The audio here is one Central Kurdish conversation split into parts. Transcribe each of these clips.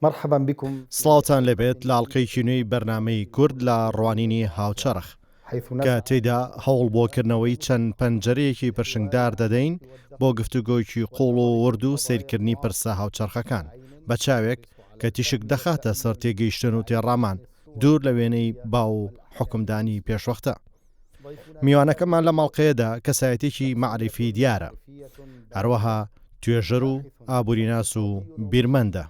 مرحبا بكم. سڵاوتان لەبێت لە ئاڵلقەیەکی نوێی بەرنامەی کورد لە ڕوانینی هاوچەرخ کە تێیدا هەوڵ بۆکردنەوەی چەند پەنجەرەیەکی پرشنگدار دەدەین بۆ گفتوگۆیکی قوڵ و ورد و سیرکردنی پرسە هاوچەرخەکان بە چاوێک کە تیشک دەخاتە سەر تێگەیشتن و تێڕامان دوور لە وێنەی باو و حکومدانی پێشوەختە. میوانەکەمان لە ماڵقەیەدا کەسایەتێکی معریفی دیارە، هەروەها توێژەر و ئابووریناس و بیرمەندە.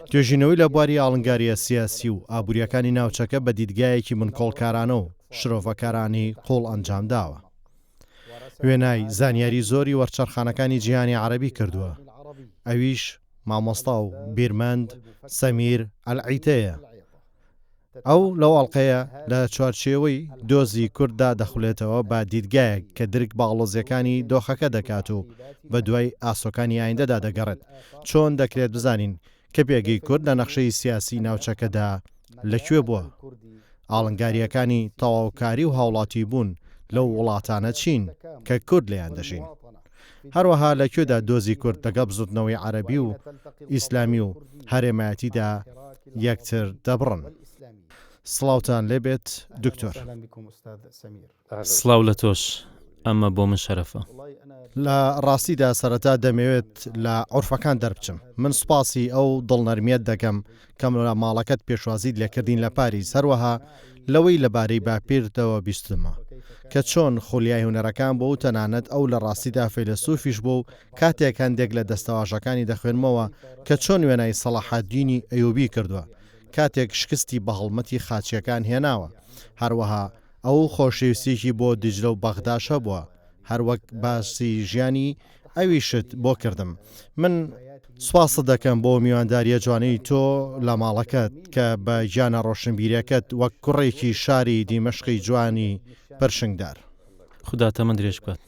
توێژینەوەی لە بواری ئاڵنگاریە سیاسی و ئابوووریەکانی ناوچەکە بە دیدگایەکی منکۆڵکارانە و شرۆڤەکارانی قوڵ ئەنجام داوە. وێنای زانیاری زۆری وەرچەرخانەکانی جیهانی عەرەبی کردووە، ئەویش مامۆستا و بیرمەند سەمیر ئەلعیتەیە. ئەو لەو ئاڵلقەیە لە چوارچێوەی دۆزی کورددا دەخولێتەوە بە دیدگایەک کە درک باڵۆزیەکانی دۆخەکە دەکات و بە دوای ئاسۆکانی ئایندەدا دەگەڕێت چۆن دەکرێت بزانین کە پێگەی کورد لە نەخشەی سیاسی ناوچەکەدا لەکوێ بووە، ئاڵنگاریەکانی تەواوکاری و هاوڵاتی بوون لەو وڵاتانە چین کە کورد لەیان دەژین، هەروەها لەکوێدا دۆزی کورد لەگەڵ بزوتنەوەی عەرەبی و ئیسلامی و هەرێمایەتیدا یەکتر دەبڕن. سڵاوتان لێبێت دکتۆر. سڵاو لە تۆش، ئەمە بۆ من شەرەفە. لە ڕاستیدا سەرەتا دەمەوێت لە عورفەکان دەربچم. من سوپاسی ئەو دڵنەرمیەت دەکەم کەم لە ماڵەکەت پێشوازیت لێکردین لە پاریس، هەروەها لەوەی لەبارەی باپیرتەوە بیستمە کە چۆن خولیای هونەرەکان بۆ و تەنانەت ئەو لە ڕاستیدا فەیلسوفیش بوو و کاتێک هەندێک لە دەستەواژەکانی دەخوێنمەوە کە چۆن وێنای سەلاحەدینی ئەیوبی کردووە کاتێک شکستی بە هەڵمەتی خاچیەکان هێناوە، هەروەها ئەو خۆشەویستێکی بۆ دیجلە و بەغداشە بووە، هەروەک باسی ژیانی ئەویشت بۆ کردم. من سوپاست دەکەم بۆ میوانداریە جوانەی تۆ لە ماڵەکەت کە بە ژیانە ڕۆشنبیریەکەت وەک کوڕێکی شاری دیمەشقی جوانی پرشنگدار. خوددا تەمەند درێژ بکات.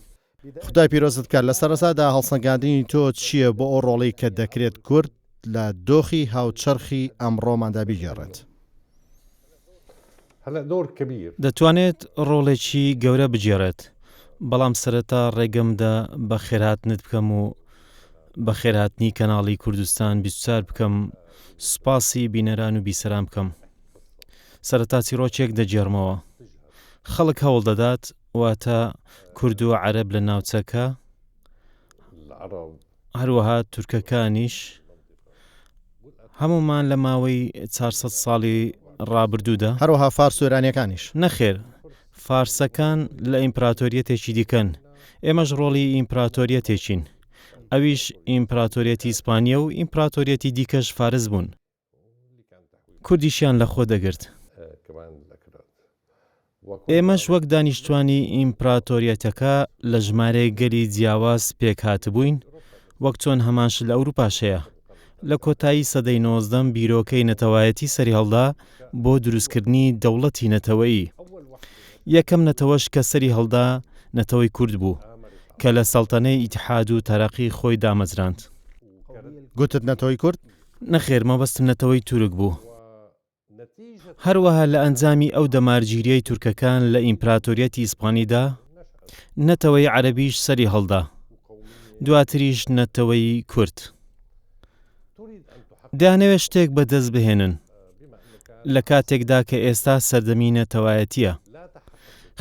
خدای پیرۆزت کات. لە سەرەتادا هەڵسەنگاندنی تۆ چییە بۆ ئەو ڕۆڵەی کە دەکرێت کورد لە دۆخی هاوچەرخی ئەمڕۆماندا بگێڕێت؟ دەتوانێت ڕۆڵێکی گەورە بگێڕێت، بەڵام سەرەتا ڕێگەمدا بە خێرهاتنت بکەم و بە خێرهاتنی کەناڵی کوردستان 24 بکەم، سوپاسی بینەران و بیسەران بکەم. سەرەتا چیرۆکێک دەجێڕمەوە. خەڵک هەوڵ دەدات واتە کورد و عەرەب لە ناوچەکە، هەروەها تورکەکانیش، هەمومان لە ماوەی 400 ساڵی ڕابردوودا، هەروەها فارس و ئێرانیەکانیش. نەخێر، فارسەکان لە ئیمپراتۆریەتێکی دیکەن، ئێمەش ڕۆڵی ئیمپراتۆریەتێکین، ئەویش ئیمپراتۆریەتی ئیسپانیا و ئیمپراتۆریەتی دیکەش فارس بوون، کوردیشیان لە خۆ دەگرت. ئێمەش وەک دانیشتوانی ئیمپراتۆریەتەکە لە ژمارەی گەلی جیاواز پێک هاتبووین، وەک چۆن هەمانش لە ئەوروپاشەیە. لە کۆتایی سەدەی 19 بیرۆکەی نەتەوایەتی سەری هەڵدا بۆ دروستکردنی دەوڵەتی نەتەوەیی. یەکەم نەتەوەش کە سەری هەڵدا نەتەوەی کورد بوو کە لە سەڵتەنەی ئیتحاد و تەرەقی خۆی دامەزراند. گوتت نەتەوەی کورد؟ نەخێر، مەبەستم نەتەوەی تورک بوو. هەروەها لە ئەنجامی ئەو دەمارگیریەی تورکەکان لە ئیمپراتۆریەتی ئیسپانیدا نەتەوەی عەرەبیش سەری هەڵدا، دواتریش نەتەوەی کورد. دەیانەوێت شتێک بەدەست بهێنن لە کاتێکدا کە ئێستا سەردەمی نەتەوایەتیە.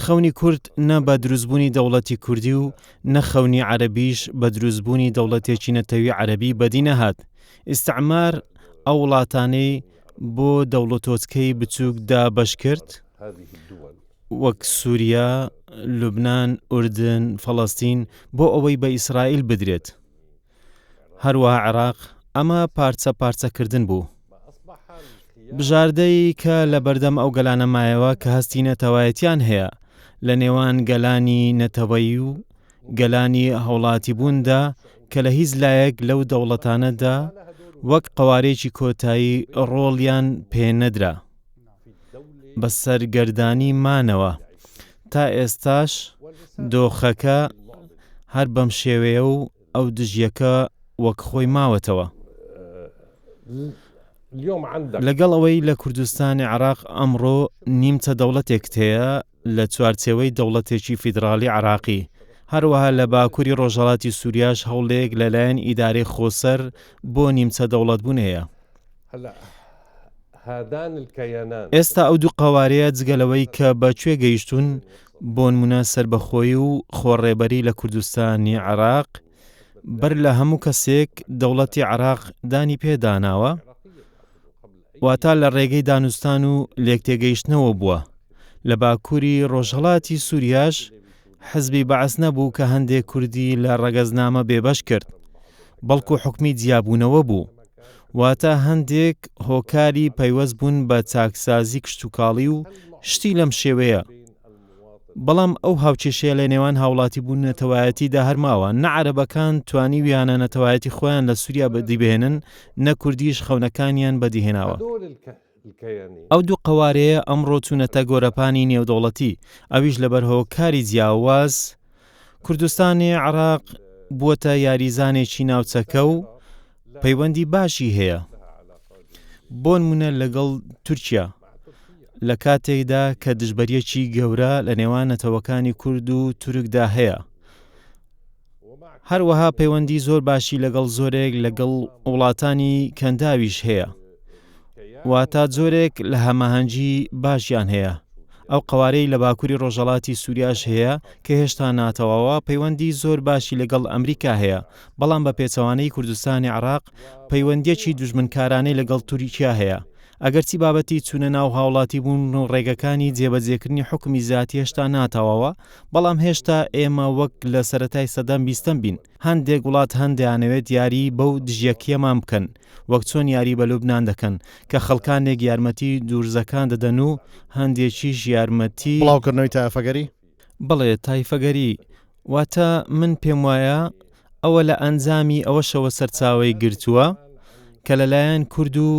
خەونی کورد نە بە دروستبوونی دەوڵەتی کوردی و نە خەونی عەرەبیش بە دروستبوونی دەوڵەتێکی نەتەوەی عەرەبی بەدی نەهات. ئیستعمار ئەو وڵاتانەی بۆ دەوڵەتۆچکەی بچووک دابەش کرد، وەک سووریا، لوبنان، ئوردن، فەڵەستین، بۆ ئەوەی بە ئیسرائیل بدرێت، هەروەها عێراق. ئەمە پارچە پارچەکردن بوو، بژاردەی کە لە بەردەم ئەو گەلانە مایەوە کە هەستی نەتەوایەتیان هەیە لە نێوان گەلانی نەتەوەیی و گەلانی هەوڵاتی بووندا کە لە هیچ لایەک لەو دەوڵەتانەدا وەک قەوارێکی کۆتایی ڕۆڵیان پێنەدرا، بە سەرگەردانی مانەوە. تا ئێستاش دۆخەکە هەر بەم شێوەیە و ئەو دژیەکە وەک خۆی ماوەتەوە. لەگەڵ ئەوەی لە کوردستانی عێراق ئەمڕۆ نیمچە دەوڵەتێک هەیە لە چوارچێوەی دەوڵەتێکی فیدراڵی عێراقی، هەروەها لە باکووری ڕۆژهەڵاتی سووریاش هەوڵێک لەلایەن ئیدارەی خۆسەر بۆ نیمچە دەوڵەتبوون هەیە. ئێستا ئەو دوو قەوارەیە جگەلەوەی کە بەکوێ گەیشتون بۆ نمونە سربەخۆیی و خۆڕێبەری لە کوردستانی عێراق بەر لە هەموو کەسێک دەوڵەتی عێراق دانی پێداناوە واتە لە ڕێگەی دانوستان و لێکتێگەیشتنەوە بووە. لە باکووری ڕۆژهەڵاتی سووریاش حزبی بەعەس نەبوو کە هەندێک کوردی لە ڕەگەزنامە بێبەش کرد، بەڵکو حکمی جیابوونەوە بوو، واتە هەندێک هۆکاری پەیوەست بوون بە چاکسازی کشتتوکاڵی و شتی لەم شێوەیە. بەڵام ئەو هاوکێشەیە لە نێوان هاوڵاتی بوون نەتەوایەتیدا هەرماوە، نە عەرەبەکان توانی ویانە نەتەوایەتی خۆیان لە سووریا بەدیبهێنن، نە کوردیش خەونەکانیان بەدیهێناوە. ئەو دوو قەوارەیە ئەمڕۆ چوونەتە گۆرەپانی نێودەوڵەتی، ئەویش لەبەر هۆکاری جیاواز کوردستانی عێراق بووەتە یاریزانێکی ناوچەکە و پەیوەندی باشی هەیە. بۆ نمونە لەگەڵ تورکیا لە کاتێکدا کە دژبەریەکی گەورە لە نێوان نەتەوەکانی کورد و تورکدا هەیە. هەروەها پەیوەندی زۆر باشی لەگەڵ زۆرێک لەگەڵ وڵاتانی کەنداویش هەیە، واتە جۆرێک لە هەماهەنگی باشیان هەیە. ئەو قەوارەی لە باکووری ڕۆژهەڵاتی سووریاش هەیە کە هێشتا ناتەواوە، پەیوەندی زۆر باشی لەگەڵ ئەمریکا هەیە، بەڵام بە پێچەوانەی کوردستانی عێراق پەیوەندیەکی دوژمنکارانەی لەگەڵ تورکیا هەیە. ئەگەرچی بابەتی چوونە ناو هاوڵاتی بوون و ڕێگەکانی جێبەجێکردنی حکمی زیاتی هێشتا ناتەواوە، بەڵام هێشتا ئێمە وەک لە سەرەتای سەدەم بیستەم بین. هەندێک وڵات هەندیانەوێت یاری بەو دژیەکیەمان بکەن، وەک چۆن یاری بە لوبنان دەکەن کە خەڵکانێک یارمەتی دوورزەکان دەدەن و هەندێکیش یارمەتی بڵاوکردنەوەی تایفەگەری. بڵێ تایفەگەری واتە من پێم وایە ئەوە لە ئەنجامی ئەوەشەوە سەرچاوەی گرتووە کە لەلایەن کورد و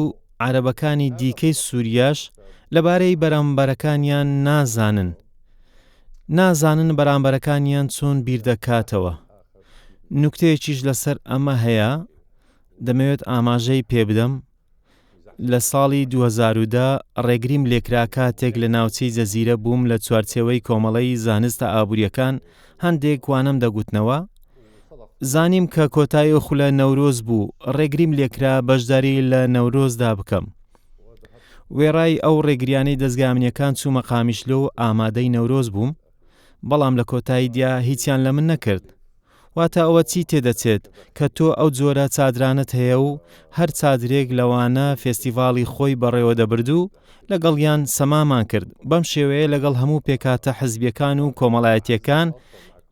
عەرەبەکانی دیکەی سووریاش لەبارەی بەرامبەرەکانیان نازانن بەرامبەرەکانیان چۆن بیر دەکاتەوە. نوکتەیەکیش لەسەر ئەمە هەیە دەمەوێت ئاماژەی پێ بدەم. لە ساڵی 2010 ڕێگریم لێکرا کاتێک لە ناوچەی جەزیرە بووم لە چوارچێوەی کۆمەڵەی زانستە ئابووریەکان هەندێک وانەم دەگوتنەوە. زانیم کە کۆتایی خولە نەورۆز بوو، ڕێگریم لێکرا بەشداری لە نەورۆزدا بکەم. وێڕای ئەو ڕێگریانەی دەستگامنیەکان چوومە قامیشلۆ و ئامادەی نەورۆز بووم، بەڵام لە کۆتاییدا هیچیان لە من نەکرد. واتە ئەوە چی تێدەچێت کە تۆ ئەو جۆرە چادرانت هەیە و هەر چادرێک لەوانە فێستیڤاڵی خۆی بەڕێوە دەبرد و لەگەڵیان سەمامان کرد. بەم شێوەیە لەگەڵ هەموو پێکاتە حزبیەکان و کۆمەڵایەتیەکان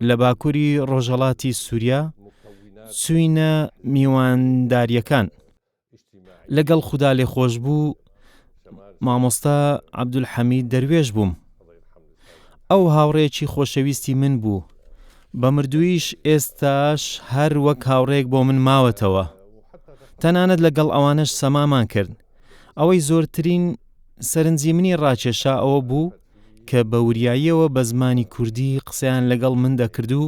لە باکووری ڕۆژهەڵاتی سووریا چووینە میوانداریەکان. لەگەڵ خودا لێخۆش بوو مامۆستا عەبدولحەمید دەروێش بووم. ئەو هاوڕێکی خۆشەویستی من بوو، بە مردوویش ئێستاش هەر وەک هاوڕێک بۆ من ماوەتەوە. تەنانەت لەگەڵ ئەوانش سەمامان کرد. ئەوەی زۆرترین سەرنجی منی ڕاکێشا ئەوە بوو کە بە وریاییەوە بە زمانی کوردی قسەیان لەگەڵ من دەکرد و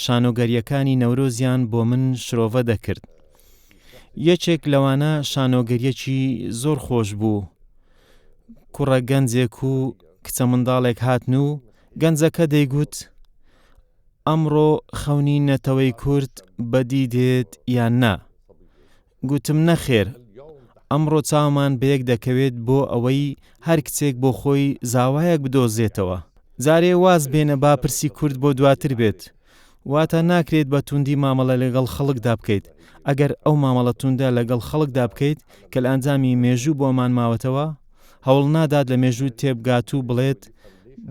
شانۆگەریەکانی نەورۆزیان بۆ من شرۆڤە دەکرد. یەکێک لەوانە شانۆگەریەکی زۆر خۆش بوو. کوڕە گەنجێک و کچە منداڵێک هاتن و گەنجەکە دەیگوت ئەمڕۆ خەونی نەتەوەی کورد بەدی دێت یان نا. گوتم نەخێر، ئەمڕۆ چاومان بەیەک دەکەوێت بۆ ئەوەی هەر کچێک بۆ خۆی زاوایەک بدۆزێتەوە. جارێ واز بێنە با پرسی کورد بۆ دواتر بێت، واتە ناکرێت بە توندی مامەڵە لەگەڵ خەڵکدا بکەیت. ئەگەر ئەو مامەڵە توندە لەگەڵ خەڵکدا بکەیت کە لە ئەنجامی مێژوو بۆمان ماوەتەوە، هەوڵ نادات لە مێژوو تێبگات و بڵێت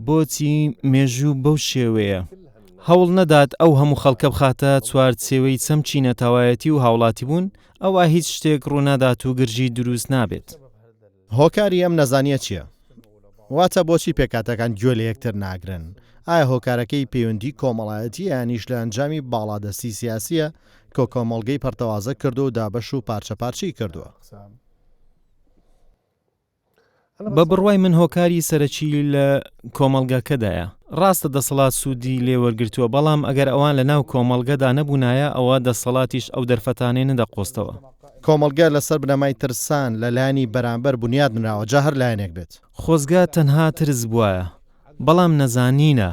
بۆچی مێژوو بەو شێوەیە. هەوڵ نەدات ئەو هەموو خەڵکە بخاتە چوارچێوەی چەمچی نەتەوایەتی و هاوڵاتی بوون، ئەوە هیچ شتێک ڕوونادات و گرژی دروست نابێت. هۆکاری ئەم نەزانیە چییە؟ واتە بۆچی پێکاتەکان گوێ لە یەکتر ناگرن؟ ئایا هۆکارەکەی پەیوەندی کۆمەڵایەتی یانیش لە ئەنجامی باڵادەستی سیاسیە کە کۆمەڵگەی پەرتەوازە کردو و دابەش و پارچەپارچی کردووە؟ بە بڕوای من هۆکاری سەرەکی لە کۆمەڵگەکەدایە. ڕاستە دەسەڵات سوودی لێوەرگرتووە، بەڵام ئەگەر ئەوان لە ناو کۆمەڵگەدا نەبوونایە ئەوە دەسەڵاتیش ئەو دەرفەتانێ نەدەقۆستەوە. کۆمەڵگە لەسەر بنەمای ترسان لە لایانی بەرامبەر بنیاد نراوە، جا هەر لایەنێک بێت. خۆزگا تەنها ترس بووایە، بەڵام نەزانینە،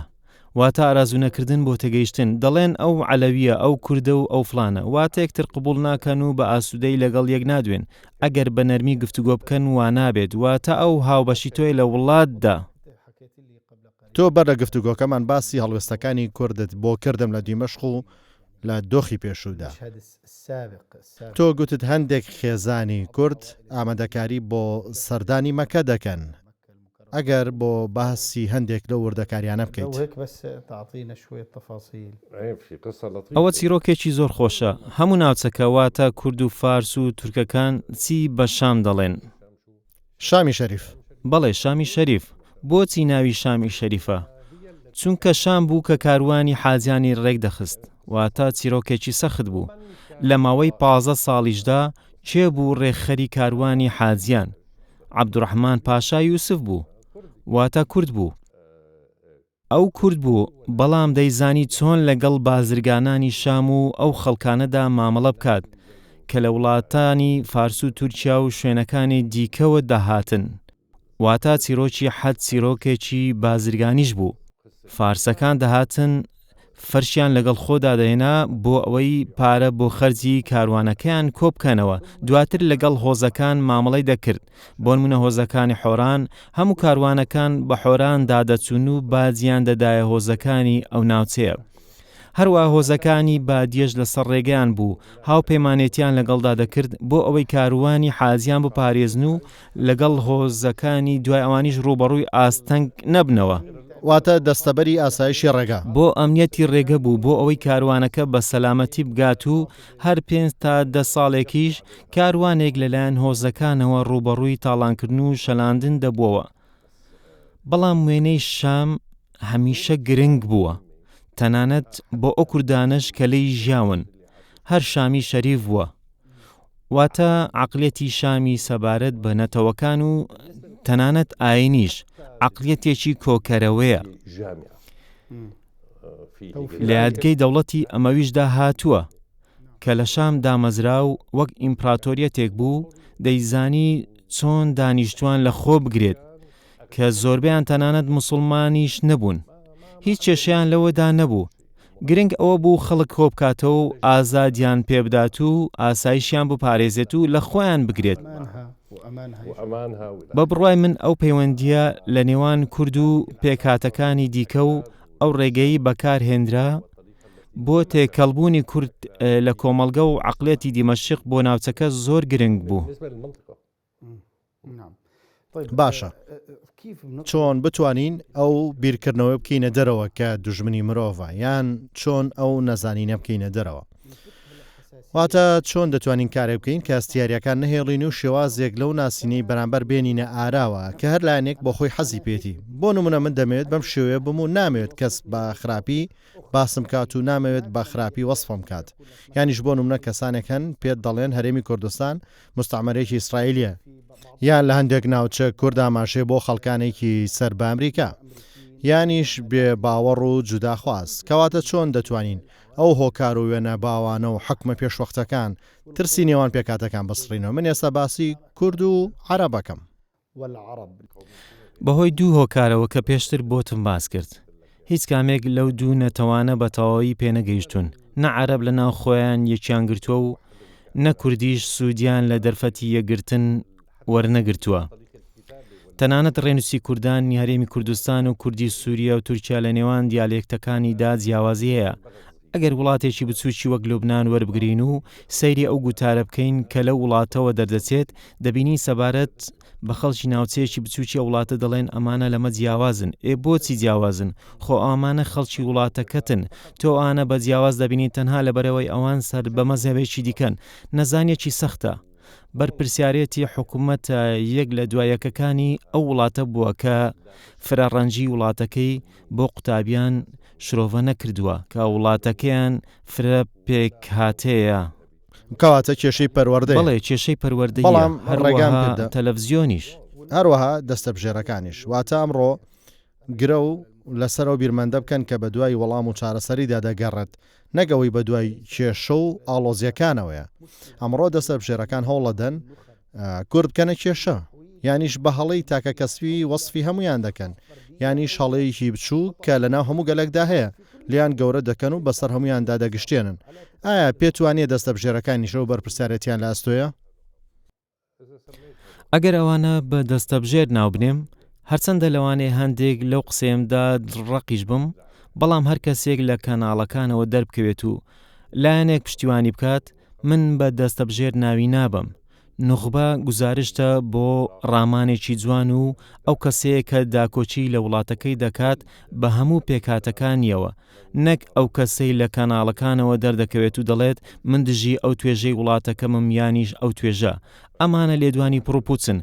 واتە ئارازوونەکردن بۆ تێگەیشتن دەڵێن ئەو عەلەویە ئەو کوردە و ئەو فلانە واتە یەکتر قبوڵ ناکەن و بە ئاسوودەی لەگەڵ یەک نادوێن ئەگەر بە نەرمی گفتوگۆ بکەن وا نابێت واتە ئەو هاوبەشی تۆی لە وڵاتدا. تۆ بەر لە گفتوگۆکەمان باسی هەڵوێستەکانی کوردت بۆ کردم لە دیمەشق و لە دۆخی پێشوودا. تۆ گوتت هەندێک خێزانی کورد ئامادەکاری بۆ سەردانی مەکە دەکەن. ئەگەر بۆ باسی هەندێک لە وردەکاریانە بکەیت. ئەوە چیرۆکێکی زۆر خۆشە. هەموو ناوچەکە واتە کورد و فارس و تورکەکان چی بە شام دەڵێن؟ شامی شەریف. بەڵێ شامی شەریف. بۆچی ناوی شامی شەریفە؟ چونکە شام بوو کە کاروانی حاجیانی ڕێک دەخست واتە چیرۆکێکی سەخت بوو. لە ماوەی 15 ساڵیشدا چێ بوو ڕێکخەری کاروانی حاجیان؟ عەبدوڕەحمان پاشا یوسف بوو واتە کورد بوو. ئەو کورد بوو بەڵام دەیزانی چۆن لەگەڵ بازرگانانی شام و ئەو خەڵکانەدا مامەڵە بکات کە لە وڵاتانی فارس و تورکیا و شوێنەکانی دیکەوە داهاتن. واتە چیرۆکی حەد چیرۆکێکی بازرگانیش بوو. فارسەکان دەهاتن فەرشیان لەگەڵ خۆدا دەهێنا بۆ ئەوەی پارە بۆ خەرجی کاروانەکەیان کۆبکەنەوە. دواتر لەگەڵ هۆزەکان مامەڵەی دەکرد. بۆ نمونە هۆزەکانی حۆران هەموو کاروانەکان بە حۆران دادەچوون و بازیان دەدایە هۆزەکانی ئەو ناوچەیە. هەروە هۆزەکانی بادیەش لەسەر ڕێگەیان بوو هاوپەیمانێتیان لەگەڵدا دەکرد بۆ ئەوەی کاروانی حاجیان بپارێزن و لەگەڵ هۆزەکانی دوای ئەوانیش ڕوبەڕووی ئاستەنگ نەبنەوە. واتە دەستەبەری ئاسایشی ڕێگا بۆ ئەمنیەتی ڕێگە بوو بۆ ئەوەی کاروانەکە بە سەلامەتی بگات و هەر 5 تا 10 ساڵێکیش کاروانێک لەلایەن هۆزەکانەوە ڕوبەڕووی تاڵانکردن و شەلاندن دەبووەوە. بەڵام وێنەی شام هەمیشە گرنگ بووە تەنانەت بۆ ئەو کوردانش کە لێی ژیاون هەر شامی شەریف بووە. واتە عەقڵێتی شامی سەبارەت بە نەتەوەکان و تەنانەت ئاینیش عەقڵێتێکی کۆکەرەوەیە. لە یادگەی دەوڵەتی ئەمەویشدا هاتووە کە لە شام دامەزرا و وەک ئیمپراتۆریەتێک بوو دەیزانی چۆن دانیشتوان لە خۆ بگرێت کە زۆربیان تەنانەت موسڵمانیش نەبوون. هیچ کێشەیان لەوەدا نەبوو. گرنگ ئەوە بوو خەڵک کۆبکاتەوە و ئازادیان پێبدات و ئاسایشیان بپارێزێت و لە خۆیان بگرێت. بە بڕوای من ئەو پەیوەندیە لە نێوان کورد و پێکهاتەکانی دیکە و ئەو ڕێگەی بەکارهێنرا بۆ تێکەڵبوونی کورد لە کۆمەڵگە و عەقڵێتی دیمەشق بۆ ناوچەکە زۆر گرنگ بوو. باشە چۆن بتوانین ئەو بیرکردنەوە بکەینە دەرەوە کە دوژمنی مرۆڤە یان چۆن ئەو نەزانینە بکەینە دەرەوە؟ واتە چۆن دەتوانین کارێک بکەین کە ئەستیاریەکان نەهێڵین و شێوازێک لەو ناسینەی بەرامبەر بێنینە ئاراوە کە هەر لایەنێک بۆ خۆی حەزی پێێتی. بۆ نمونە من دەمەوێت بەم شێوەیە بم و نامەوێت کەس بە خراپی باسم کات و نامەوێت بە خراپی وەسفم کات. یانیش بۆ نمونە کەسانێک هەن پێت دەڵێن هەرێمی کوردستان مستعمەرێکی ئیسرائیلیە یان لە هەندێک ناوچە کورد ئاماژێ بۆ خەڵکانێکی سەر بە ئەمریکا یانیش بێ باوەڕ و جوداخواست. کەواتە چۆن دەتوانین ئەو هۆکار و وێنە باوانە و حکمە پێشوەختەکان ترسی نێوان پێکاتەکان بسڕینەوە؟ من ئێستا باسی کورد و عەرەبەکەم. بەهۆی دوو هۆکارەوە کە پێشتر بۆتم باس کرد هیچ کامێک لەو دوو نەتەوانە بە تەواوی پێنەگەیشتون. نە عەرەب لە ناو خۆیان یەکیان گرتووە و نە کوردیش سوودیان لە دەرفەتی یەکگرتن وەرنەگرتووە. تەنانەت ڕێنووسی کوردانی هەرێمی کوردستان و کوردی سووریا و تورکیا لە نێوان دیالێکتەکانیدا جیاوازی هەیە. ئەگەر وڵاتێکی بچووکی وەک لوبنان وەربگرین و سەیری ئەو گوتارە بکەین کە لە وڵاتەوە دەردەچێت دەبینی سەبارەت بە خەڵکی ناوچەیەکی بچووکی وڵاتە دەڵێن ئەمانە لەمە جیاوازن. بۆچی جیاوازن؟ خۆ ئەمانە خەڵکی وڵاتەکەتن. تۆ ئانە بە جیاواز دەبینی تەنها لەبەرەوەی ئەوان سەر بە مەزهبێکی دیکەن. نەزانیەکی سەختە. بەرپرسیارەتی حکوومەتە یەک لە دوایەکەکانی ئەو وڵاتە بووە کە فرەڕەنجی وڵاتەکەی بۆ قوتابیان شرۆڤە نەکردووە کە وڵاتەکەیان فرە پێکهاتەیە. کەواتە کێشەی پەروەردەی. بەڵێ کێشەی پەروەردەی بەڵام هەروەها تەلەڤیزیۆنیش هەروەها دەستە بژێرەکانیش. واتە ئەمڕۆ گرە و لەسەر ئەو بیرمەندە بکەن کە بە دوای وەڵام و چارەسەریدا دەگەڕێت نەگەوەی بە دوای کێشە و ئاڵۆزیەکانەوەیە. ئەمڕۆ دەستە بژێرەکان هەوڵەدەن کورد بکەنە کێشە یانیش بە هەڵەی تاکە کەسبی وەسفی هەمویان دەکەن ینی شەڵەیەکی بچوو کە لەناو هەموو گەلێکدا هەیە لیان گەورە دەکەن و بەسەر هەمویاندا دەگەشتێنن. ئایا پێتوانێت دەستەبژێرەکانی شەو بەرپرسیارەتیان لە ئەستۆیە؟ ئەگەر ئەوانە بە دەستەبژێر ناوبنێم، هەرچەندە لەوانەیە هەندێک لەو قسەیەمدا ڕەقیش بم، بەڵام هەر کەسێک لە کەناڵەکانەوە دەربکەوێت و لایەنێک پشتیوانی بکات، من بە دەستەبژێر ناوی نابم. نوخبە گوزارشتە بۆ ڕامانێکی جوان و ئەو کەسەیە کە داکۆچی لە وڵاتەکەی دەکات بە هەموو پێکاتەکانیەوە، نەک ئەو کەسەی لە کەناڵەکانەوە دەردەکەوێت و دەڵێت من دژی ئەو توێژەی وڵاتەکەمم یانیش ئەو توێژە. ئەمانە لێدوانی پڕوپوچن.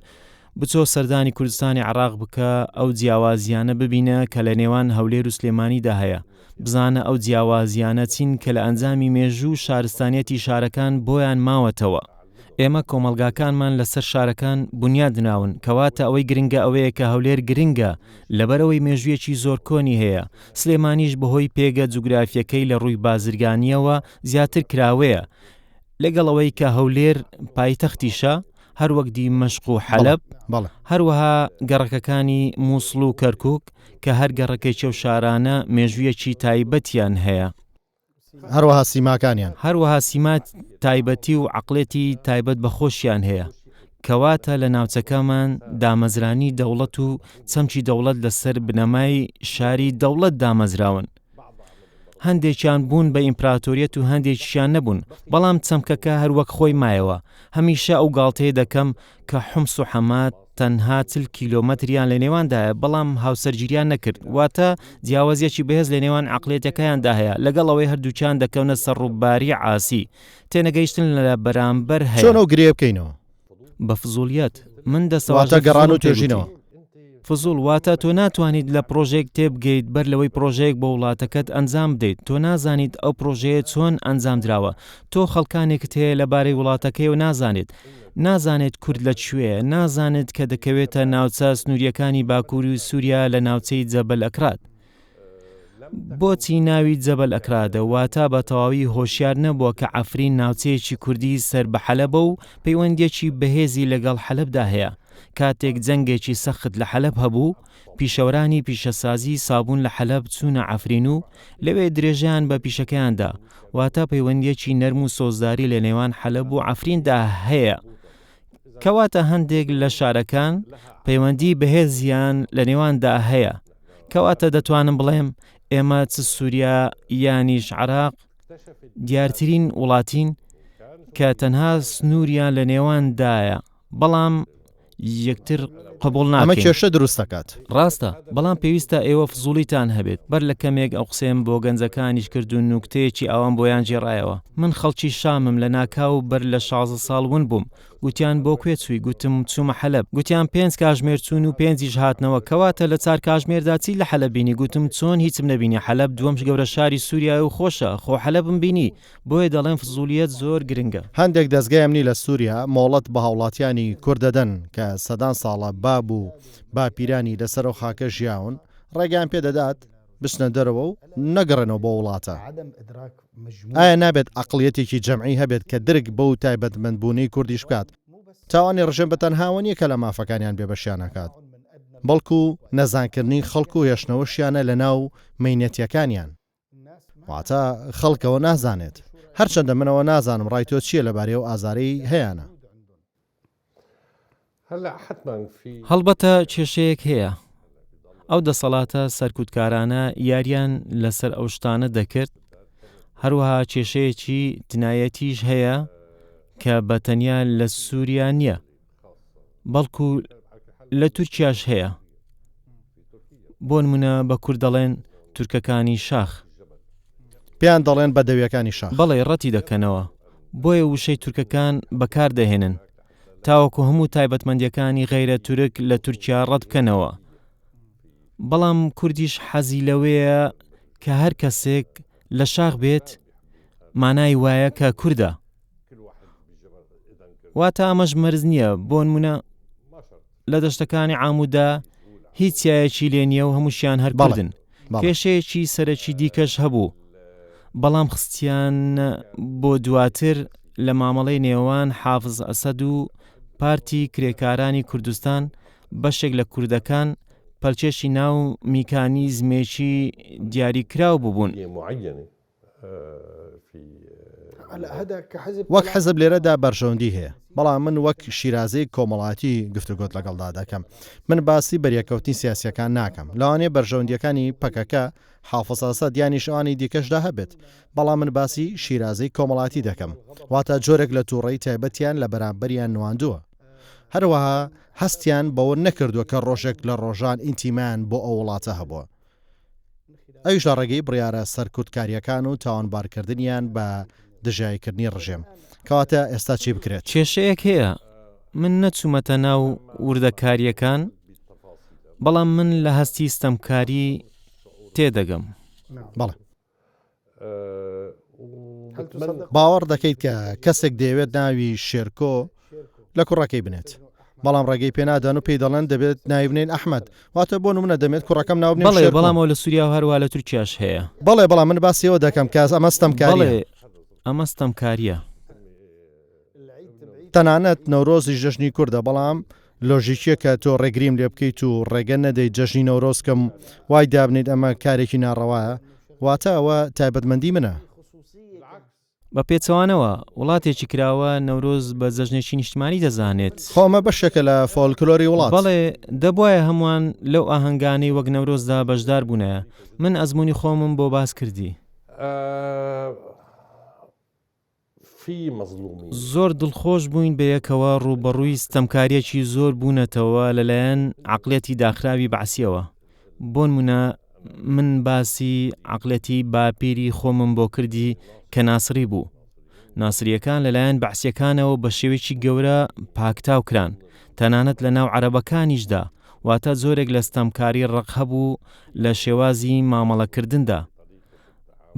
بچۆ سەردانی کوردستانی عراق بکە ئەو جیاوازیانە ببینە کە لە نێوان هەولێر و سلێمانیدا هەیە، بزانە ئەو جیاوازیانە چین کە لە ئەنجامی مێژوو شارستانیەتی شارەکان بۆیان ماوەتەوە. ئێمە کۆمەلگاکانمان لەسەر شارەکان بنیاد ناون، کەواتە ئەوەی گرنگە ئەوەیە کە هەولێر گرنگە لەبەرەوەی مێژوویەکی زۆر کۆنی هەیە. سلێمانیش بەهۆی پێگە جوگرافیەکەی لە ڕووی بازرگانیەوە زیاتر کراوەیە، لەگەڵەوەی کە هەولێر پایتەختیشە، هەروەک دیمەشق و حەلەب، هەروەها گەڕەکەکانی مووسڵ و کەرکووک کە هەر گەڕەکەی و شارانە مێژوویەکی تایبەتیان هەیە، هەروەها سیمات تایبەتی و عەقڵێتی تایبەت بەخۆشیان هەیە، کەواتە لە ناوچەکەمان دامەزرانی دەوڵەت و چەمکی دەوڵەت لەسەر بنەمای شاری دەوڵەت دامەزراون. هەندێکیان بوون بە ئیمپراتۆریەت و هەندێکیان نەبوون، بەڵام چەمکەکە هەروەک خۆی مایەوە. هەمیشە ئەو گاڵتەیە دەکەم کە حومس و حەمات تەنها 40 کیلۆمەتریان لە نێواندایە، بەڵام هاوسەرگیریان نەکرد، واتە جیاوازیەکی بەهێز لە نێوان عەقڵێتەکەیاندا هەیە، لەگەڵ ئەوەی هەردووچیان دەکەونە سەرڕووباری عاسی، تێنەگەیشتن لە بەرامبەر هەیە. چۆن ئەو گرێ بکەینەوە؟ بە فزولیەت. من دەسەواتە گەڕان و توێژینەوە. فزول واتە تۆ ناتوانیت لە پرۆژێک تێبگەیت بەر لەوەی پرۆژەیەک بە وڵاتەکەت ئەنجام بدەیت. تۆ نازانیت ئەو پرۆژەیە چۆن ئەنجام درراوە. تۆ خەڵکانێکت هەیە لەبارەی وڵاتەکەی و نازانێت کورد لە کوێیە، نازانێت کە دەکەوێتە ناوچە سنووریەکانی باکووری و سووریا لە ناوچەی جەبەل ئەکراد. بۆچی ناوی جەبەل ئەکرادە؟ واتە بە تەواوی هۆشیار نەبووە کە عەفرین ناوچەیەکی کوردی سەر بە حەلەبە و پەیوەندیەکی بەهێزی لەگەڵ حەلەبدا هەیە. کاتێک جەنگێکی سەخت لە حەلەب هەبوو، پیشەوەرانی پیشەسازی سابوون لە حەلەب چوونە عەفرین و لەوێ درێژیان بە پیشەکەیاندا، واتە پەیوەندیەکی نەرم و سۆزداری لە نێوان حەلەب و عەفریندا هەیە. کەواتە هەندێک لە شارەکان پەیوەندی بەهێزیان لە نێواندا هەیە. کەواتە دەتوانم بڵێم ئێمە چ سووریا یانیش عراق دیارترین وڵاتین کە تەنها سنووریان لە نێواندایە، بەڵام یەکتر قبول ناکەین. ئەمە کێشە دروست دەکات. ڕاستە، بەڵام پێویستە ئێوە فزولیتان هەبێت. بەر لە کەمێک ئەو قسەم بۆ گەنجەکانیش کرد و نوکتەیەکی ئەوان بۆیان جێڕایەوە. من خەڵکی شامم لە ناکاو بەر لە 16 ساڵ ون بووم. گوتیان بۆ کوێ چووی؟ گوتم چوومە حەلەب. گوتیان 5 کاتژمێر چوون و 5 هاتنەوە، کەواتە لە 4 کاتژمێردا چی لە حەلەب بینی؟ گوتم چۆن هیچم نەبینی، حەلەب دووەم گەورە شاری سووریا و خۆشە، خۆ حەلەبم بینی. بۆیە دەڵێن فزولیەت زۆر گرنگە. هەندێک دەستگایمنی لە سووریا مۆڵەت بە هاوڵاتیانی کورد دەدەن کە سەدان ساڵە باب و باپیرانی لەسەر و خاکە ژیاون، ڕێگەیان پێدەدات بچنە دەرەوە و نەگەڕێنەوە بۆ وڵاتە. ئایا نابێت عەقڵیەتێکی جەمعی هەبێت کە درک بەو تایبەتمەندبوونەی کوردیش بکات؟ تاوانی ڕژێم بەتەنهاوە نییە کە لە مافەکانیان بێبەشیان نەکات، بەڵکو نەزانکردنی خەڵک و هێشتنەوەشیانە لە ناو مەینەتیەکانیان. واتە خەڵکەوە نازانێت. هەرچەندە منەوە نازانم ڕای تۆ چییە لەبارەی ئەو ئازارەی هەیەە. هەڵبەتە کێشەیەک هەیە. ئەو دەسەڵاتە سەرکوتکارانە یاریان لەسەر ئەو شتانە دەکرد. هەروەها کێشەیەکی جنایەتیش هەیە کە بەتەنیا لە سووریا نییە، بەڵکو لە تورکیاش هەیە. بۆ نمونە بە کورد دەڵێن تورکەکانی شاخ، پێیان دەڵێن بەدەویەکانی شاخ. بەڵێ ڕەتی دەکەنەوە، بۆیە وشەی تورکەکان بەکاردەهێنن تاوەکو هەموو تایبەتمەندیەکانی غەیرە تورک لە تورکیا ڕەت بکەنەوە. بەڵام کوردیش حەزی لەوەیە کە هەر کەسێک لە شاخ بێت مانای وایە کە کووردە، واتە ئەمەش مەرز نییە. بۆ نمونە لە دەشتەکانی عاموودا هیچ یایەکی لێ نییە و هەمووشیان هەر کوردن. کێشەیەکی سەرەکی دیکەش هەبوو، بەڵام خستیان بۆ دواتر لە مامەڵەی نێوان حافز ئەسەد و پارتی کرێکارانی کوردستان بەشێک لە کوردەکان پەلچێشی ناو میکانیزمێکی دیاریکراو ببوون. وەک حەزب لێرەدا بەرژەوەندی هەیە، بەڵام من وەک شیرازەی کۆمەڵاتی گفتوگۆت لەگەڵدا دەکەم. من باسی بەریەکەوتنی سیاسیەکان ناکەم، لەوانەیە بەرژەوەندیەکانی پەکەکە حافظ ئەسەد یانی شەوانی دیکەشدا هەبێت، بەڵام من باسی شیرازەی کۆمەڵاتی دەکەم، واتە جۆرێک لە تووڕەی تایبەتیان لە بەرامبەریان نواندووە. هەروەها هەستیان بەوە نەکردووە کە ڕۆژێک لە ڕۆژان ئینتیمان بۆ ئەو وڵاتە هەبووە. ئەویش لە ڕێگەی بڕیارە سەرکوتکاریەکان و تاوانبارکردنیان بە دژایکردنی ڕژێم. کەواتە ئێستا چی بکرێت؟ کێشەیەک هەیە، من نەچوومەتە ناو وردەکاریەکان، بەڵام من لە هەستی ستەمکاری تێدەگەم. بەڵێ باوەڕ دەکەیت کە کەسێک دەیەوێت ناوی شێرکۆ لە کوڕەکەی بنێت، بەڵام ڕێگەی پێنادان و پێی دەڵێن دەبێت ناوی بنێن ئەحمەد، واتە بۆ نمونە دەمێت کوڕەکەم ناو بنێن شێرکۆ. بەڵام ئەو لە سووریا و هەروە لە تورکیاش هەیە. بەڵێ من باسیەوە دەکەم کە ئەمە ستەمکاریە. ئەمە ستەمکاریە. تەنانەت نەورۆزی ژەژنی کووردە، بەڵام لۆژیکیە کە تۆ ڕێگریم لێ بکەیت و ڕێگە نەدەیت جەژنی نەورۆزکەم وای دابنیت ئەمە کارێکی ناڕەوایە، واتە ئەوە تایبەتمەندی منە. بە پێچەوانەوە وڵاتێکی کراوە نەورۆز بە جەژنێکی نیشتمانی دەزانێت. خۆمە بەشێکە لە فۆلکلۆری وڵات. بەڵێ دەبواە هەمووان لەو ئاهەنگانەی وەک نەورۆزدا بەشدار بوونە. من ئەزمموی خۆمم بۆ باس کردی. زۆر دڵخۆش بووین بەیەکەوە ڕوبەڕووی ستەمکاریەکی زۆر بوونەتەوە لەلایەن عەقڵێتی داخراوی بەعسیەوە. بۆ نمونە من باسی عەقڵێتی باپیری خۆمم بۆ کردی کە ناسری بوو. ناسریەکان لەلایەن بەعسیەکانەوە بە شێوەیەکی گەورە پاکتاو کران، تەنانەت لە ناو عەرەبەکانیشدا، واتە زۆرێک لە ستەمکاری ڕق هەبوو لە شێوازی مامەڵەکردندا.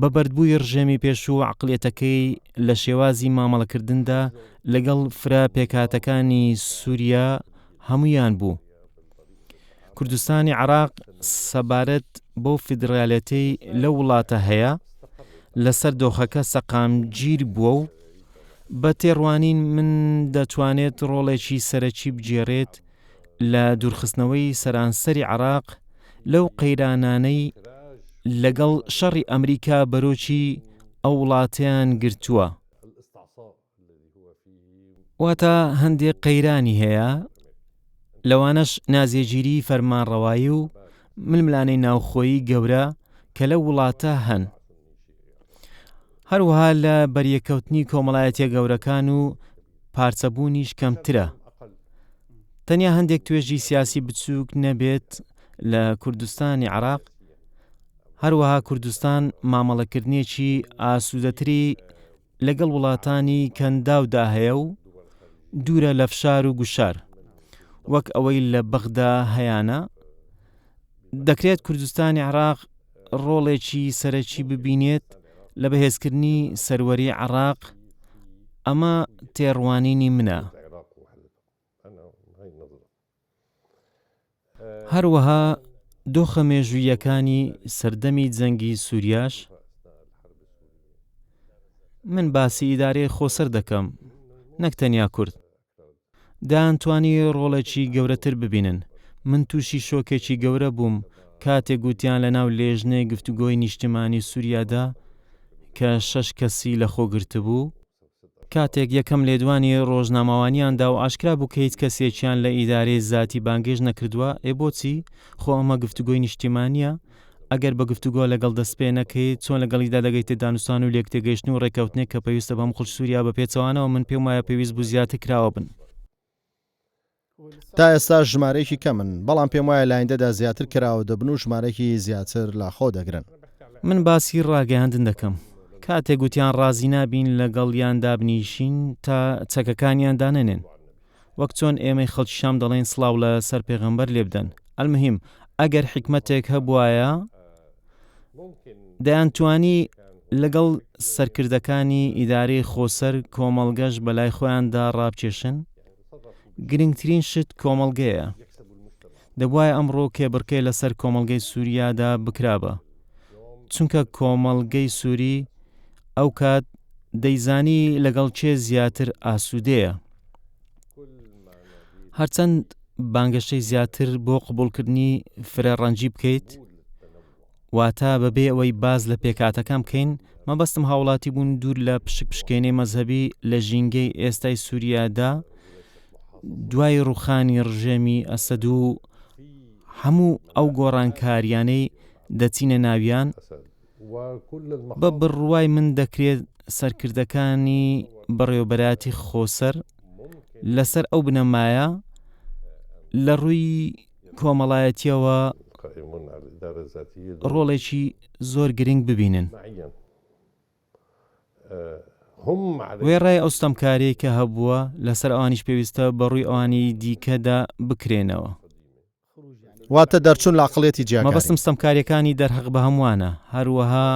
بە بەردبووی ڕژێمی پێشوو عەقڵێتەکەی لە شێوازی مامەڵەکردندا لەگەڵ فرا پێکاتەکانی سووریا هەمویان بوو. کوردستانی عێراق سەبارەت بۆ فیدرالیەتەی لە وڵاتە هەیە، لەسەر دۆخەکە سەقامگیر بووە و بە تێڕوانین من دەتوانێت ڕۆڵێکی سەرەکی بجێڕێت لە دوورخستنەوەی سەرانسەری عێراق لەو قەیرانانەی لەگەڵ شەڕی ئەمریکا بەرۆکی ئەو وڵاتیان گرتووە. واتە هەندێک قەیرانی هەیە، لەوانەش نازێگیری فەرمانڕەوایی و ململانەی ناوخۆیی گەورە کە لە وڵاتە هەن. هەروەها لە بەریەکەوتنی کۆمەڵایەتیە گەورەکان و پارچەبوونیش کەمترە. تەنیا هەندێک توێژی سیاسی بچووک نەبێت لە کوردستانی عێراق. هەروەها کوردستان مامەڵەکردنیەکی ئاسوودەتری لەگەڵ وڵاتانی کەنداودا هەیە و دوورە لە فشار و گوشار، وەک ئەوەی لە بەغدا هەیانە. دەکرێت کوردستانی عێراق ڕۆڵێکی سەرەکی ببینێت لە بەهێزکردنی سەروەری عێراق. ئەمە تێڕوانینی منە. هەروەها دۆخە مێژوویەکانی سەردەمی جەنگی سووریاش، من باسی ئیدارەی خۆسەر دەکەم، نەک تەنیا کورد، دایانتوانی ڕۆڵێکی گەورەتر ببینن. من تووشی شۆکێکی گەورە بووم کاتێک گوتیان لە ناو لێژنەی گفتوگۆی نیشتیمانی سووریادا کە 6 کەسی لە خۆگرت بوو، کاتێک یەکەم لێدوانی ڕۆژنامەوانیاندا و ئاشکرا بوو کە هیچ کەسێکیان لە ئیدارەی زاتی بانگێژ نەکردووە. بۆچی؟ خۆ ئەمە گفتوگۆی نیشتیمانیە. ئەگەر بە گفتوگۆ لەگەڵ دەستپێنەکەیت چۆن لەگەڵیدا دەگەیتە دانوستان و لێکتێگەیشتن و ڕێکەوتنێک کە پێویستە بەم خۆڵ سووریا بە پێچەوانەوە. من پێم وایە پێویست بوو زیاتر کراوە بن. تا ئێستا ژمارەیەکی کەمن، بەڵام پێم وایە لایەندەدا زیاتر کراوە دەبن و ژمارەی زیاتر لە خۆ دەگرن. من باسی ڕاگەیاندن دەکەم. کاتێک گوتیان ڕازی نابین لەگەڵیان دابنیشین تا چەکەکانیان دانێنن، وەک چۆن ئێمەی خەڵکی شام دەڵێن سڵاو لە سەر پێغەمبەر لێ بدەن. ئەلموهیم ئەگەر حکمەتێک هەبوایە دەیانتوانی لەگەڵ سەرکردەکانی ئیدارەی خۆسەر کۆمەڵگەش بەلای خۆیاندا ڕابکێشن. گرنگترین شت کۆمەڵگەیە. دەبوایە ئەمڕۆ کێبڕکەی لەسەر کۆمەڵگەی سووریادا بکرابە، چونکە کۆمەڵگەی سووری ئەو کات دەیزانی لەگەڵ چێ زیاتر ئاسوودەیە. هەرچەند بانگەشەی زیاتر بۆ قبولکردنی فرێڕەنجی بکەیت، واتە بەبێ ئەوەی باز لە پێکاتەکان بکەین، مەبەستم هاوڵاتی بوون دوور لە پشکێنەی مەزهەبی لە ژینگەی ئێستای سووریادا دوای ڕوخانی ڕژێمی ئەسەد و هەموو ئەو گۆڕانکاریانەی دەچینە ناویان. بە بڕوای من دەکرێت سەرکردەکانی بەڕێوەبەراتی خۆسەر لەسەر ئەو بنەمایە لە ڕووی کۆمەڵایەتیەوە ڕۆڵێکی زۆر گرنگ ببینن. وێڕای ئەو ستەمکاریەی کە هەبووە لەسەر ئەوانیش پێویستە بەڕووی ئەوانی دیکەدا بکرێنەوە. واتە دەرچوون لە عەقڵیەتی جیاکاری. مەبەستم ستەمکاریەکانی دەرهەق بە هەمووانە، هەروەها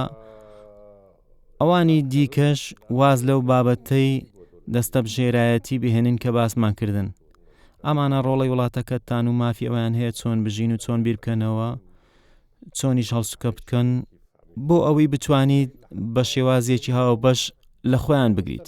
ئەوانی دیکەش واز لەو بابەتەی دەستە بژێرایەتی بهێنن کە باسمان کردن. ئەمانە ڕۆڵی وڵاتەکەتان و مافی ئەویان هەیە چۆن بژین و چۆن بیر بکەنەوە، چۆنیش هەڵسوکە بکەن بۆ ئەوەی بتوانیت بە شێوازیەکی هاوبەش لە خۆیان بگریت.